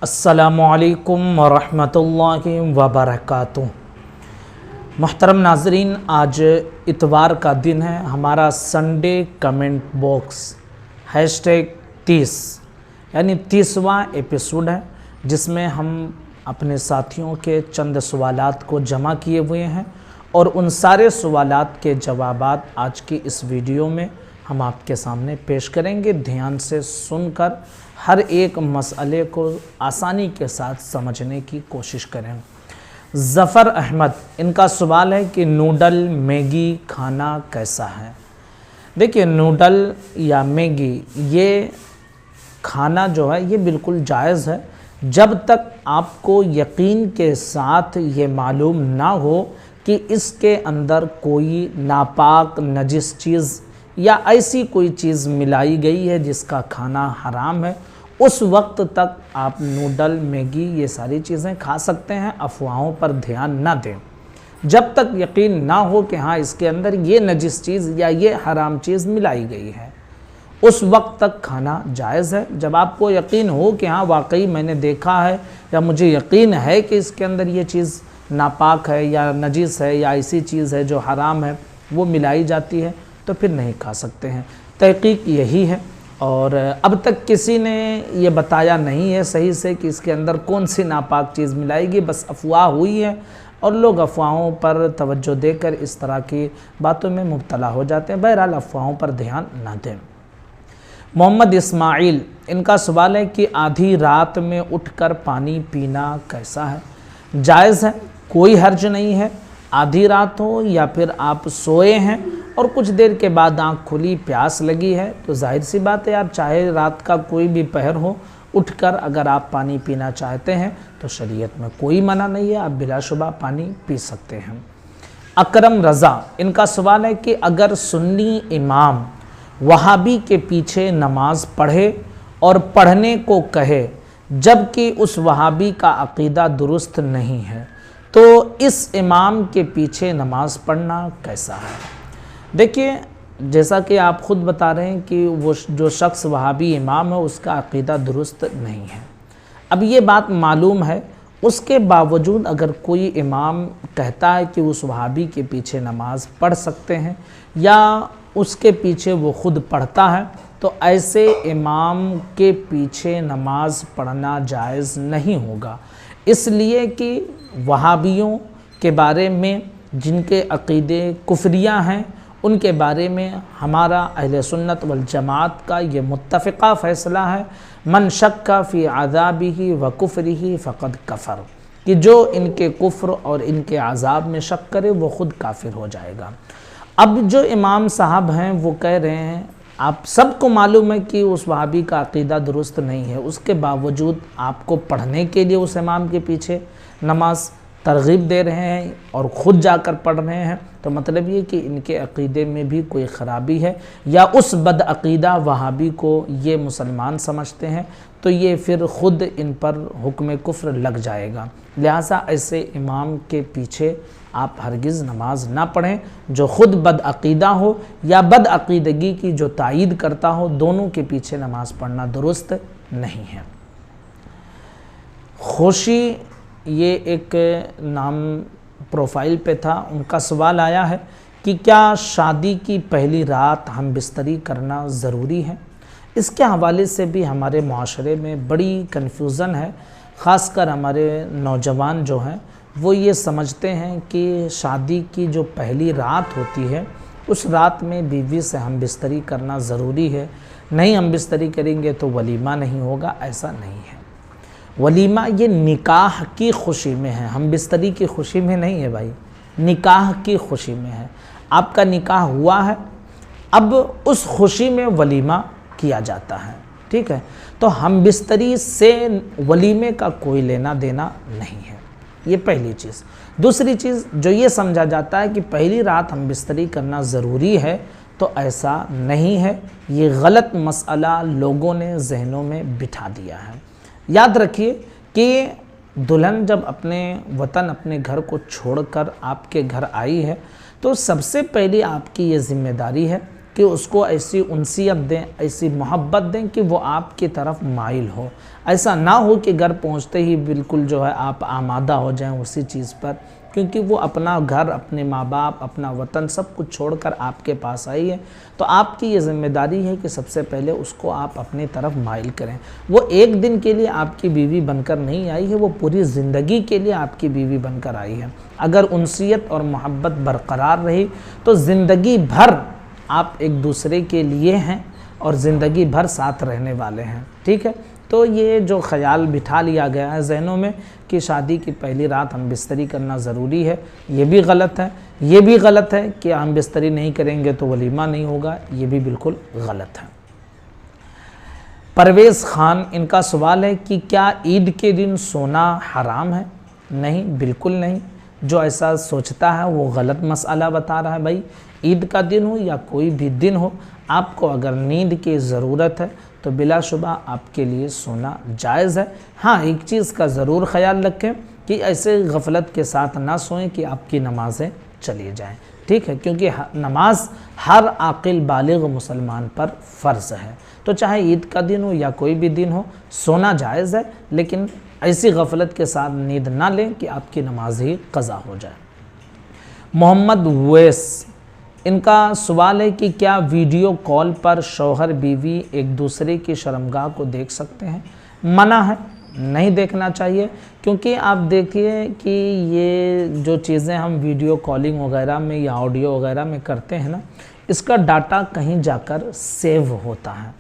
अस्सलामुअलैकुम वरहमतुल्लाहि वबरकातुहू। मुहतरम नाज़रीन, आज इतवार का दिन है। हमारा संडे कमेंट बॉक्स #30 यानी 30वां एपिसोड है, जिसमें हम अपने साथियों के चंद सवालात को जमा किए हुए हैं और उन सारे सवालात के जवाबात आज की इस वीडियो में हम आपके सामने पेश करेंगे। ध्यान से सुनकर हर एक मसले को आसानी के साथ समझने की कोशिश करें। ज़फ़र अहमद, इनका सवाल है कि नूडल मैगी खाना कैसा है। देखिए, नूडल या मैगी ये खाना जो है ये बिल्कुल जायज़ है, जब तक आपको यकीन के साथ ये मालूम ना हो कि इसके अंदर कोई नापाक नजिस चीज़ या ऐसी कोई चीज़ मिलाई गई है जिसका खाना हराम है। उस वक्त तक आप नूडल मैगी ये सारी चीज़ें खा सकते हैं। अफवाहों पर ध्यान ना दें। जब तक यकीन ना हो कि हाँ इसके अंदर ये नजिस चीज़ या ये हराम चीज़ मिलाई गई है, उस वक्त तक खाना जायज़ है। जब आपको यकीन हो कि हाँ वाकई मैंने देखा है या मुझे यकीन है कि इसके अंदर ये चीज़ नापाक है या नजिस है या ऐसी चीज़ है जो हराम है, वो मिलाई जाती है, तो फिर नहीं खा सकते हैं। तहकीक यही है और अब तक किसी ने ये बताया नहीं है सही से कि इसके अंदर कौन सी नापाक चीज़ मिलाएगी। बस अफवाह हुई है और लोग अफवाहों पर तवज्जो देकर इस तरह की बातों में मुब्तला हो जाते हैं। बहरहाल अफवाहों पर ध्यान ना दें। मोहम्मद इस्माइल, इनका सवाल है कि आधी रात में उठकर पानी पीना कैसा है। जायज़ है, कोई हर्ज नहीं है। आधी रात हो या फिर आप सोए हैं और कुछ देर के बाद आँख खुली, प्यास लगी है, तो जाहिर सी बात है यार, चाहे रात का कोई भी पहर हो, उठकर अगर आप पानी पीना चाहते हैं तो शरीयत में कोई मना नहीं है, आप बिलाशुबा पानी पी सकते हैं। अकरम रज़ा, इनका सवाल है कि अगर सुन्नी इमाम वहाबी के पीछे नमाज पढ़े और पढ़ने को कहे जबकि उस वहाबी का अक़ीदा दुरुस्त नहीं है, तो इस इमाम के पीछे नमाज पढ़ना कैसा है। देखिए, जैसा कि आप ख़ुद बता रहे हैं कि वो जो शख्स वहाबी इमाम है उसका अक़ीदा दुरुस्त नहीं है। अब ये बात मालूम है, उसके बावजूद अगर कोई इमाम कहता है कि उस वहाबी के पीछे नमाज पढ़ सकते हैं या उसके पीछे वो ख़ुद पढ़ता है, तो ऐसे इमाम के पीछे नमाज पढ़ना जायज़ नहीं होगा। इसलिए कि वहाबियों के बारे में जिनके अक़ीदे कुफ्रिया हैं, उनके बारे में हमारा अहले सुन्नत वल जमात का ये मुत्तफ़िक़ा फ़ैसला है, मन शक्का फ़ी आज़ाबिही व कुफ्रिही फ़क़द कफ़र, कि जो इनके कुफ्र और इनके आज़ाब में शक करे वो ख़ुद काफिर हो जाएगा। अब जो इमाम साहब हैं वो कह रहे हैं, आप सबको मालूम है कि उस वहाबी का अक़ीदा दुरुस्त नहीं है, उसके बावजूद आपको पढ़ने के लिए उस इमाम के पीछे नमाज तरगीब दे रहे हैं और ख़ुद जाकर पढ़ रहे हैं, तो मतलब ये कि इनके अक़ीदे में भी कोई ख़राबी है या उस बदअक़ीदा वहाबी को ये मुसलमान समझते हैं, तो ये फिर ख़ुद इन पर हुक्म कुफ्र लग जाएगा। लिहाजा ऐसे इमाम के पीछे आप हरगिज़ नमाज ना पढ़ें जो ख़ुद बदअक़ीदा हो या बदअक़ीदगी की जो तायीद करता हो। दोनों के पीछे नमाज पढ़ना दुरुस्त नहीं है। खुशी, ये एक नाम प्रोफाइल पे था, उनका सवाल आया है कि क्या शादी की पहली रात हम बिस्तरी करना ज़रूरी है। इसके हवाले से भी हमारे माशरे में बड़ी कन्फ्यूज़न है। ख़ासकर हमारे नौजवान जो हैं वो ये समझते हैं कि शादी की जो पहली रात होती है उस रात में बीवी से हम बिस्तरी करना ज़रूरी है। नहीं हम बिस्तरी करेंगे तो वलीमा नहीं होगा, ऐसा नहीं है। वलीमा ये निकाह की खुशी में है, हम बिस्तरी की खुशी में नहीं है भाई, निकाह की खुशी में है। आपका निकाह हुआ है, अब उस खुशी में वलीमा किया जाता है, ठीक है। तो हम बिस्तरी से वलीमे का कोई लेना देना नहीं है, ये पहली चीज़। दूसरी चीज़, जो ये समझा जाता है कि पहली रात हम बिस्तरी करना ज़रूरी है, तो ऐसा नहीं है। ये गलत मसला लोगों ने जहनों में बिठा दिया है। याद रखिए कि दुल्हन जब अपने वतन, अपने घर को छोड़कर आपके घर आई है, तो सबसे पहले आपकी ये ज़िम्मेदारी है कि कि उसको ऐसी उनसियत दें, ऐसी मोहब्बत दें कि वो आपकी तरफ माइल हो। ऐसा ना हो कि घर पहुंचते ही बिल्कुल जो है आप आमादा हो जाएं उसी चीज़ पर, क्योंकि वो अपना घर, अपने माँ बाप, अपना वतन सब कुछ छोड़कर आपके पास आई है। तो आपकी ये जिम्मेदारी है कि सबसे पहले उसको आप अपनी तरफ माइल करें। वो एक दिन के लिए आपकी बीवी बनकर नहीं आई है, वो पूरी ज़िंदगी के लिए आपकी बीवी बनकर आई है। अगर उनसियत और मोहब्बत बरकरार रही तो ज़िंदगी भर आप एक दूसरे के लिए हैं और ज़िंदगी भर साथ रहने वाले हैं। ठीक है, तो ये जो ख्याल बिठा लिया गया है जहनों में कि शादी की पहली रात हम बिस्तरी करना ज़रूरी है, ये भी गलत है। ये भी गलत है कि हम बिस्तरी नहीं करेंगे तो वलीमा नहीं होगा, ये भी बिल्कुल गलत है। परवेज़ ख़ान, इनका सवाल है कि क्या ईद के दिन सोना हराम है? नहीं, बिल्कुल नहीं। जो ऐसा सोचता है वो गलत मसला बता रहा है। भाई, ईद का दिन हो या कोई भी दिन हो, आपको अगर नींद की ज़रूरत है तो बिलाशुबा आपके लिए सोना जायज़ है। हाँ, एक चीज़ का ज़रूर ख्याल रखें कि ऐसे गफलत के साथ ना सोएं कि आपकी नमाज़ें चली जाएं। ठीक है, क्योंकि नमाज हर आकिल बालिग मुसलमान पर फ़र्ज़ है। तो चाहे ईद का दिन हो या कोई भी दिन हो, सोना जायज़ है, लेकिन ऐसी गफलत के साथ नींद ना लें कि आपकी नमाज ही क़ज़ा हो जाए। मोहम्मद वैस, इनका सवाल है कि क्या वीडियो कॉल पर शौहर बीवी एक दूसरे की शर्मगाह को देख सकते हैं? मना है, नहीं देखना चाहिए। क्योंकि आप देखिए कि ये जो चीज़ें हम वीडियो कॉलिंग वगैरह में या ऑडियो वगैरह में करते हैं ना, इसका डाटा कहीं जाकर सेव होता है।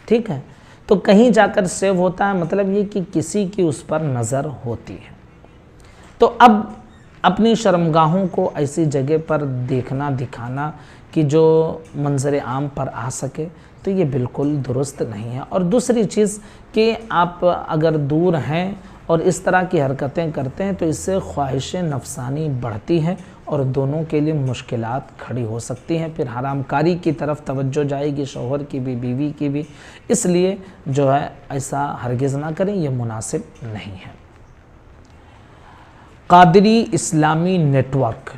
ठीक है, तो कहीं जाकर सेव होता है, मतलब ये कि किसी की उस पर नज़र होती है। तो अब अपनी शर्मगाहों को ऐसी जगह पर देखना, दिखाना कि जो मंजर आम पर आ सके, तो ये बिल्कुल दुरुस्त नहीं है। और दूसरी चीज़ कि आप अगर दूर हैं और इस तरह की हरकतें करते हैं तो इससे ख्वाहिशें नफसानी बढ़ती हैं और दोनों के लिए मुश्किलात खड़ी हो सकती हैं। फिर हरामकारी की तरफ तवज्जो जाएगी, शौहर की भी, बीवी की भी। इसलिए जो है ऐसा हरगिज़ ना करें, ये मुनासिब नहीं है। कादरी इस्लामी नेटवर्क,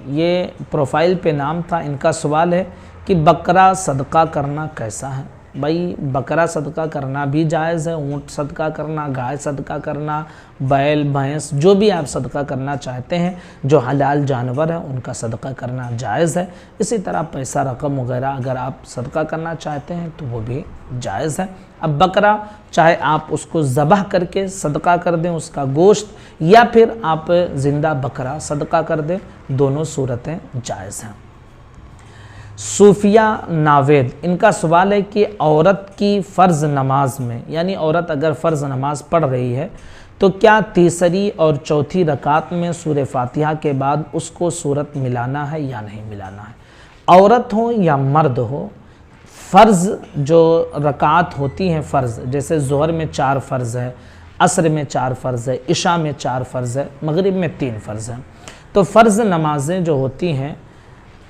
ये प्रोफाइल पे नाम था। इनका सवाल है कि बकरा सदका करना कैसा है? भाई, बकरा सदका करना भी जायज़ है, ऊँट सदका करना, गाय सदका करना, बैल, भैंस, जो भी आप सदका करना चाहते हैं, जो हलाल जानवर हैं उनका सदका करना जायज़ है। इसी तरह पैसा, रकम वगैरह अगर आप सदका करना चाहते हैं तो वो भी जायज़ है। अब बकरा चाहे आप उसको ज़बह करके सदका कर दें, उसका गोश्त, या फिर आप ज़िंदा बकरा सदका कर दें, दोनों सूरतें जायज़ हैं। सूफिया नावेद, इनका सवाल है कि औरत की फ़र्ज़ नमाज में, यानी औरत अगर फ़र्ज़ नमाज पढ़ रही है तो क्या तीसरी और चौथी रकात में सूरह फातिहा के बाद उसको सूरत मिलाना है या नहीं मिलाना है? औरत हो या मर्द हो, फ़र्ज़ जो रकात होती हैं फ़र्ज़, जैसे ज़ोहर में 4 फ़र्ज़ है, असर में 4 फ़र्ज़ है, इशा में 4 फ़र्ज़ है, मगरिब में 3 फ़र्ज़ है। तो फ़र्ज़ नमाजें जो होती हैं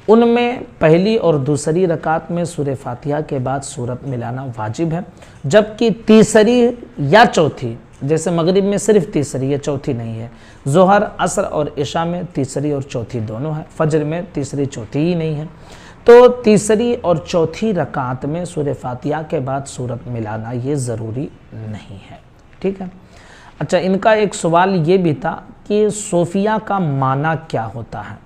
उनमें पहली और दूसरी रकात में सूरह फातिहा के बाद सूरत मिलाना वाजिब है, जबकि तीसरी या चौथी, जैसे मगरिब में सिर्फ तीसरी है, चौथी नहीं है, ज़ोहर, असर और इशा में तीसरी और चौथी दोनों है, फजर में तीसरी चौथी ही नहीं है। तो तीसरी और चौथी रकात में सूरह फातिहा के बाद सूरत मिलाना ये ज़रूरी नहीं है। ठीक है। अच्छा, इनका एक सवाल ये भी था कि सोफिया का माना क्या होता है?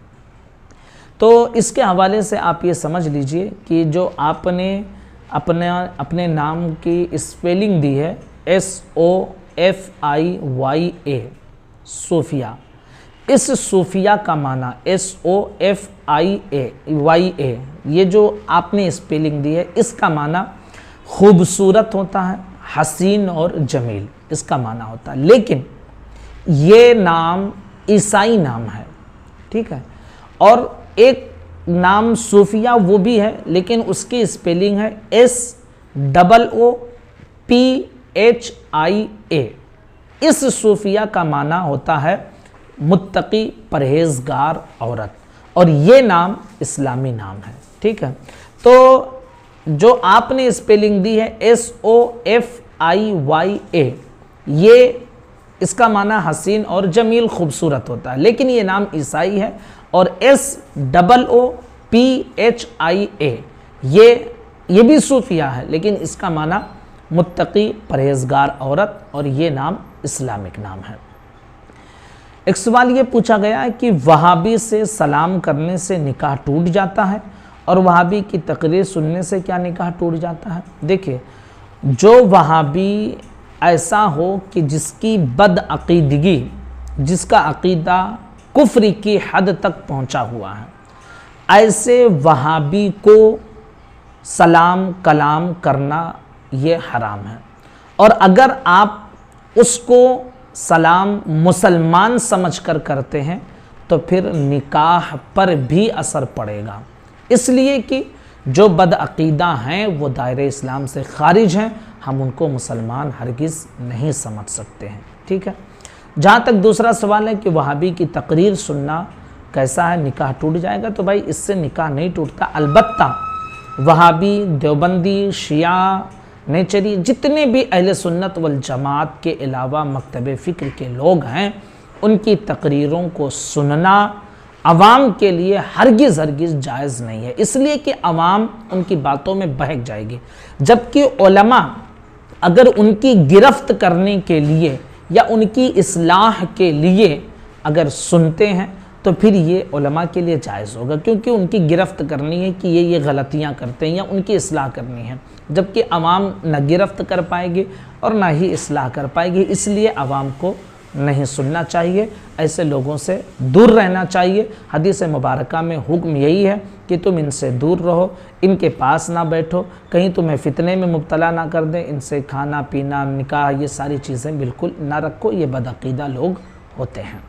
तो इसके हवाले से आप ये समझ लीजिए कि जो आपने अपने नाम की स्पेलिंग दी है SOFIYA, सोफिया, इस सोफिया का माना SOFIYA, ये जो आपने स्पेलिंग दी है, इसका माना खूबसूरत होता है, हसीन और जमील, इसका माना होता है। लेकिन ये नाम ईसाई नाम है। ठीक है। और एक नाम सूफिया वो भी है, लेकिन उसकी स्पेलिंग है SOOPHIA। इस सूफिया का माना होता है मुत्तकी, परहेजगार औरत, और ये नाम इस्लामी नाम है। ठीक है। तो जो आपने स्पेलिंग दी है SOFIYA, ये इसका माना हसीन और जमील, खूबसूरत होता है, लेकिन ये नाम ईसाई है। और SOOPHIA, ये भी सूफिया है, लेकिन इसका माना मुत्तकी परहेजगार औरत, और ये नाम इस्लामिक नाम है। एक सवाल ये पूछा गया है कि वहाबी से सलाम करने से निकाह टूट जाता है और वहाबी की तकरीर सुनने से क्या निकाह टूट जाता है। देखिए, जो वहाबी ऐसा हो कि जिसकी बदअकीदगी, जिसका अकीदा कुफ्र की हद तक पहुंचा हुआ है, ऐसे वहाबी को सलाम कलाम करना ये हराम है। और अगर आप उसको सलाम मुसलमान समझकर करते हैं तो फिर निकाह पर भी असर पड़ेगा, इसलिए कि जो बदअकीदा हैं वो दायरे इस्लाम से खारिज हैं, हम उनको मुसलमान हरगिज़ नहीं समझ सकते हैं। ठीक है। जहाँ तक दूसरा सवाल है कि वहाबी की तकरीर सुनना कैसा है, निकाह टूट जाएगा, तो भाई इससे निकाह नहीं टूटता। अलबत्ता वहाबी, देवबंदी, शिया, नेचरी, जितने भी अहले सुन्नत वल जमात के अलावा मकतब फ़िक्र के लोग हैं, उनकी तकरीरों को सुनना अवाम के लिए हरगिज़ जायज़ नहीं है, इसलिए कि अवाम उनकी बातों में बहक जाएगी। जबकि उलमा अगर उनकी गिरफ्त करने के लिए या उनकी इस्लाह के लिए अगर सुनते हैं तो फिर ये उलमा के लिए जायज़ होगा, क्योंकि उनकी गिरफ्त करनी है कि ये गलतियां करते हैं या उनकी इस्लाह करनी है। जबकि अवाम न गिरफ्त कर पाएगी और ना ही इस्लाह कर पाएगी, इसलिए अवाम को नहीं सुनना चाहिए, ऐसे लोगों से दूर रहना चाहिए। हदीस मुबारका में हुक्म यही है कि तुम इनसे दूर रहो, इनके पास ना बैठो, कहीं तुम्हें फितने में मुब्तला ना कर दें, इनसे खाना पीना, निकाह, ये सारी चीज़ें बिल्कुल ना रखो, ये बदअकीदा लोग होते हैं।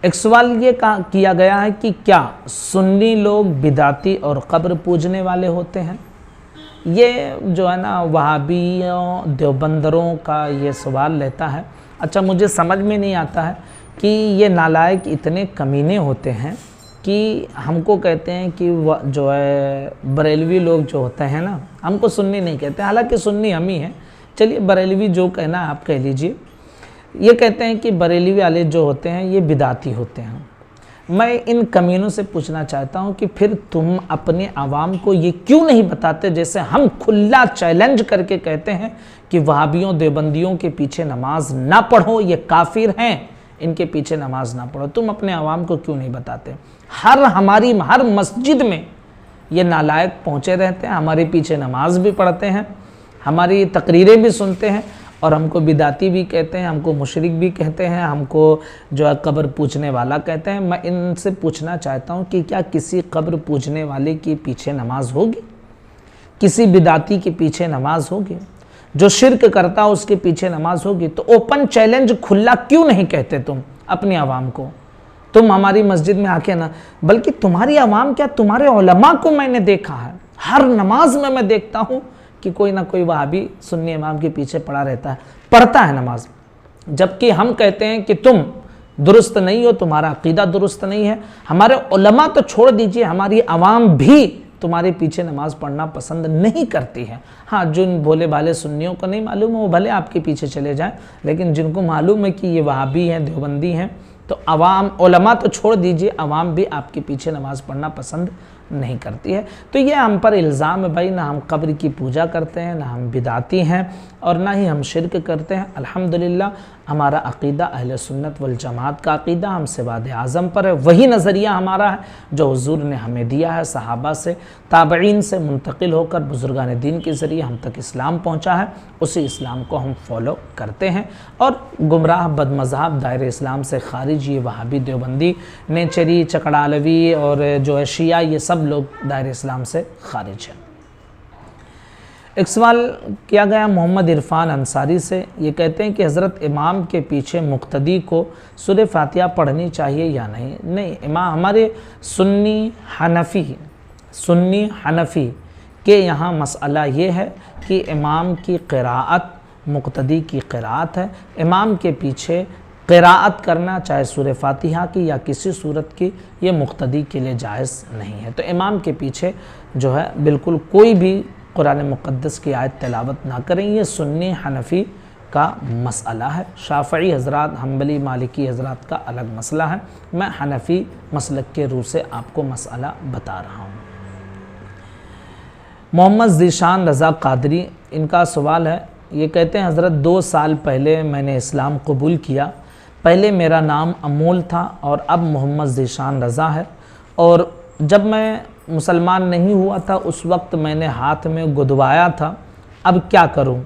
एक सवाल ये किया गया है कि क्या सुन्नी लोग बिदाती और कब्र पूजने वाले होते हैं। ये जो है ना वहाबियों, देवबंदरों का ये सवाल लेता है। अच्छा, मुझे समझ में नहीं आता है कि ये नालायक इतने कमीने होते हैं कि हमको कहते हैं कि जो है बरेलवी लोग जो होते हैं ना, हमको सुन्नी नहीं कहते, हालांकि सुन्नी हम ही हैं, चलिए बरेलवी जो कहना है आप कह लीजिए। ये कहते हैं कि बरेलवी वाले जो होते हैं ये बिदाती होते हैं। मैं इन कमीनों से पूछना चाहता हूं कि फिर तुम अपने आवाम को ये क्यों नहीं बताते, जैसे हम खुला चैलेंज करके कहते हैं कि वहाबियों, देवबंदियों के पीछे नमाज ना पढ़ो, ये काफिर हैं, इनके पीछे नमाज ना पढ़ो। तुम अपने आवाम को क्यों नहीं बताते। हर मस्जिद में ये नालायक पहुँचे रहते हैं, हमारे पीछे नमाज भी पढ़ते हैं, हमारी तकरीरें भी सुनते हैं, और हमको बिदाती भी कहते हैं, हमको मुशरिक भी कहते हैं, हमको जो है कब्र पूजने वाला कहते हैं। मैं इनसे पूछना चाहता हूं कि क्या किसी कब्र पूजने वाले के पीछे नमाज होगी, किसी बिदाती के पीछे नमाज होगी, जो शिरक करता है उसके पीछे नमाज होगी। तो ओपन चैलेंज खुला क्यों नहीं कहते तुम अपनी आवाम को। तुम हमारी मस्जिद में आके ना, बल्कि तुम्हारी आवाम क्या, तुम्हारे उलमा को मैंने देखा है, हर नमाज में मैं देखता हूँ कि कोई ना कोई वहाबी सुन्नी इमाम के पीछे पड़ा रहता है, पढ़ता है नमाज। जबकि हम कहते हैं कि तुम दुरुस्त नहीं हो, तुम्हारा अकीदा दुरुस्त नहीं है। हमारे उलमा तो छोड़ दीजिए, हमारी आवाम भी तुम्हारे पीछे नमाज पढ़ना पसंद नहीं करती है। हाँ, जिन भोले भाले सुन्नियों को नहीं मालूम है वो भले आपके पीछे चले जाएं, लेकिन जिनको मालूम है कि ये वहाबी हैं, देवबंदी हैं, तो अवाम, उलमा तो छोड़ दीजिए, अवाम भी आपके पीछे नमाज पढ़ना पसंद नहीं करती है। तो ये हम पर इल्ज़ाम है भाई, ना हम कब्र की पूजा करते हैं, ना हम बिदाती हैं, और ना ही हम शिरक करते हैं। अल्हम्दुलिल्लाह हमारा अक़ीदा अहले सुन्नत वल जमात का अक़ीदा हम सिवाद आज़म पर है। वही नज़रिया हमारा है जो हुज़ूर ने हमें दिया है, सहाबा से, ताबईन से मुंतकिल होकर बुज़ुर्गान दीन के ज़रिए हम तक इस्लाम पहुँचा है। उसी इस्लाम को हम फॉलो करते हैं। और गुमराह बदमज़हब दायरे इस्लाम से खारिज ये वहाबी, देवबंदी, नेचरी, चकड़ालवी और जो है शिया, ये सब लोग दायरे इस्लाम से खारिज हैं। एक सवाल किया गया मोहम्मद इरफान अंसारी से। ये कहते हैं कि हज़रत इमाम के पीछे मुक्तदी को सूरह फातिहा पढ़नी चाहिए या नहीं। नहीं, इमाम हमारे सुन्नी हनफ़ी के यहाँ मसला ये है कि इमाम की क़िराअत मुक्तदी की क़िराअत है। इमाम के पीछे क़िराअत करना, चाहे सूरह फातिहा की या किसी सूरत की, ये मुक्तदी के लिए जायज़ नहीं है। तो इमाम के पीछे जो है बिल्कुल कोई भी कुरान मुक़द्दस की आयत तिलावत ना करें। ये सुन्नी हनफ़ी का मसला है। शाफ़ई हज़रात, हम्बली, मालिकी हज़रात का अलग मसला है। मैं हनफ़ी मसलक के रूह से आपको मसला बता रहा हूँ। मोहम्मद ज़ीशान रज़ा कादरी, इनका सवाल है, ये कहते हैं हज़रत 2 साल पहले मैंने इस्लाम कबूल किया। पहले मेरा नाम अमोल था और अब मोहम्मद ज़ीशान रज़ा है, और जब मैं मुसलमान नहीं हुआ था उस वक्त मैंने हाथ में गुदवाया था, अब क्या करूं,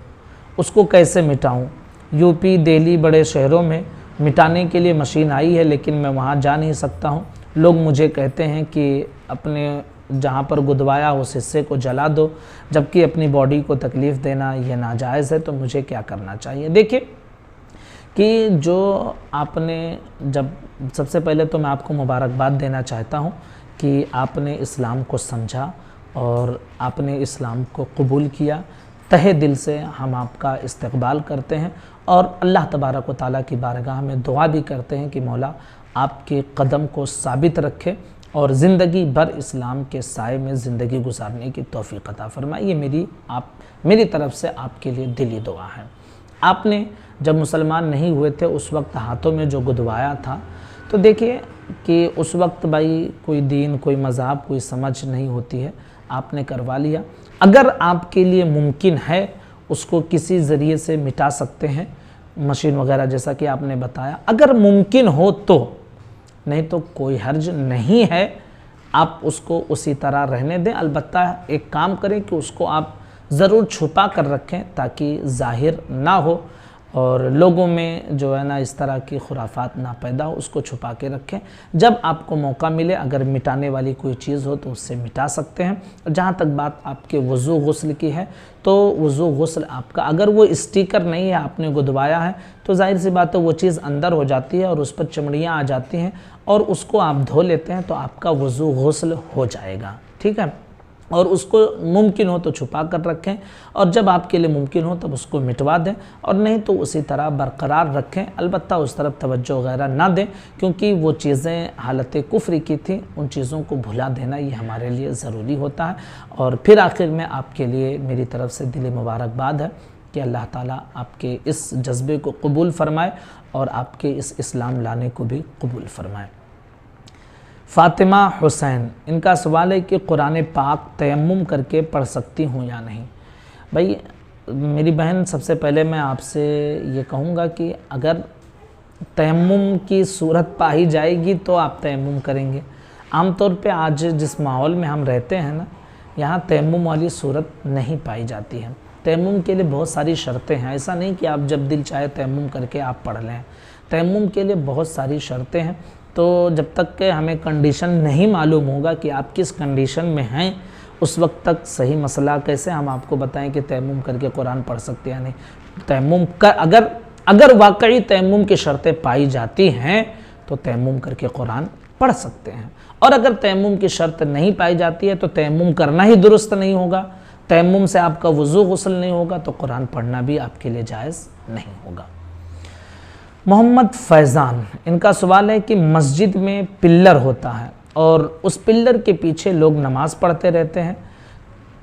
उसको कैसे मिटाऊं? यूपी, दिल्ली, बड़े शहरों में मिटाने के लिए मशीन आई है, लेकिन मैं वहां जा नहीं सकता हूं। लोग मुझे कहते हैं कि अपने जहां पर गुदवाया उस हिस्से को जला दो, जबकि अपनी बॉडी को तकलीफ़ देना यह नाजायज़ है, तो मुझे क्या करना चाहिए? देखिए कि जो आपने जब सबसे पहले तो मैं आपको मुबारकबाद देना चाहता हूँ कि आपने इस्लाम को समझा और आपने इस्लाम को कबूल किया। तहे दिल से हम आपका इस्तकबाल करते हैं और अल्लाह तबारक व तआला की बारगाह में दुआ भी करते हैं कि मौला आपके कदम को साबित रखे और ज़िंदगी भर इस्लाम के साए में ज़िंदगी गुजारने की तौफ़ीक़ अता फरमाए। ये मेरी तरफ़ से आपके लिए दिली दुआ है। आपने जब मुसलमान नहीं हुए थे उस वक्त हाथों में जो गुदवाया था, तो देखिए कि उस वक्त भाई कोई दीन, कोई मज़हब, कोई समझ नहीं होती है, आपने करवा लिया। अगर आपके लिए मुमकिन है उसको किसी ज़रिए से मिटा सकते हैं, मशीन वगैरह जैसा कि आपने बताया, अगर मुमकिन हो तो, नहीं तो कोई हर्ज नहीं है, आप उसको उसी तरह रहने दें। अलबत्ता एक काम करें कि उसको आप ज़रूर छुपा कर रखें ताकि ज़ाहिर ना हो और लोगों में जो है ना इस तरह की खुराफात ना पैदा हो, उसको छुपा के रखें। जब आपको मौका मिले अगर मिटाने वाली कोई चीज़ हो तो उससे मिटा सकते हैं। जहाँ तक बात आपके वज़ू गुस्ल की है, तो वज़ू गुस्ल आपका, अगर वो स्टिकर नहीं है, आपने गुदवाया है, तो जाहिर सी बात है वो चीज़ अंदर हो जाती है और उस पर चमड़ियाँ आ जाती हैं और उसको आप धो लेते हैं तो आपका वज़ू गुस्ल हो जाएगा। ठीक है, और उसको मुमकिन हो तो छुपा कर रखें और जब आपके लिए मुमकिन हो तब उसको मिटवा दें, और नहीं तो उसी तरह बरकरार रखें। अलबत्ता उस तरफ तवज्जो वगैरह ना दें, क्योंकि वो चीज़ें हालत कुफ्र की थी, उन चीज़ों को भुला देना ये हमारे लिए ज़रूरी होता है। और फिर आखिर में आपके लिए मेरी तरफ़ से दिली मुबारकबाद है कि अल्लाह ताला आपके इस जज्बे को कबूल फ़रमाए और आपके इस इस्लाम लाने को भी कबूल फ़रमाए। फ़ातिमा हुसैन, इनका सवाल है कि कुरान पाक तयम्मुम करके पढ़ सकती हूँ या नहीं। भाई मेरी बहन, सबसे पहले मैं आपसे ये कहूँगा कि अगर तयम्मुम की सूरत पाई जाएगी तो आप तयम्मुम करेंगे। आमतौर पे आज जिस माहौल में हम रहते हैं ना, यहाँ तयम्मुम वाली सूरत नहीं पाई जाती है। तयम्मुम के लिए बहुत सारी शर्तें हैं, ऐसा नहीं कि आप जब दिल चाहे तयम्मुम करके आप पढ़ लें। तयम्मुम के लिए बहुत सारी शर्तें हैं, तो जब तक के हमें कंडीशन नहीं मालूम होगा कि आप किस कंडीशन में हैं, उस वक्त तक सही मसला कैसे हम आपको बताएं कि तयम्मुम करके कुरान पढ़ सकते हैं या नहीं। तयम्मुम कर अगर वाकई तयम्मुम की शर्तें पाई जाती हैं तो तयम्मुम करके कुरान पढ़ सकते हैं, और अगर तयम्मुम की शर्त नहीं पाई जाती है तो तयम्मुम करना ही दुरुस्त नहीं होगा। तयम्मुम से आपका वज़ू गुस्ल नहीं होगा तो कुरान पढ़ना भी आपके लिए जायज़ नहीं होगा। मोहम्मद फैज़ान, इनका सवाल है कि मस्जिद में पिल्लर होता है और उस पिल्लर के पीछे लोग नमाज़ पढ़ते रहते हैं,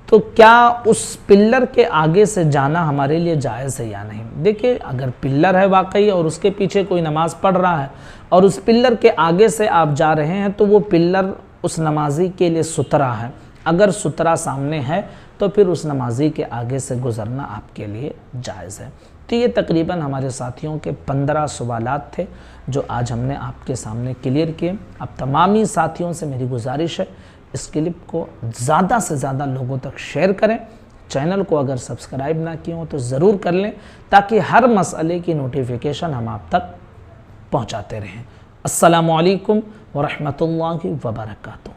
तो क्या उस पिल्लर के आगे से जाना हमारे लिए जायज़ है या नहीं। देखिए, अगर पिल्लर है वाकई और उसके पीछे कोई नमाज़ पढ़ रहा है और उस पिल्लर के आगे से आप जा रहे हैं, तो वो पिल्लर उस नमाजी के लिए सुतरा है। अगर सुतरा सामने है तो फिर उस नमाजी के आगे से गुज़रना आपके लिए जायज़ है। तो ये तकरीबन हमारे साथियों के 15 सवालात थे जो आज हमने आपके सामने क्लियर किए। अब तमामी साथियों से मेरी गुजारिश है, इस क्लिप को ज़्यादा से ज़्यादा लोगों तक शेयर करें। चैनल को अगर सब्सक्राइब ना किए हो तो ज़रूर कर लें, ताकि हर मसले की नोटिफिकेशन हम आप तक पहुँचाते रहें। अस्सलामु अलैकुम व रहमतुल्लाहि व बरकातुहू।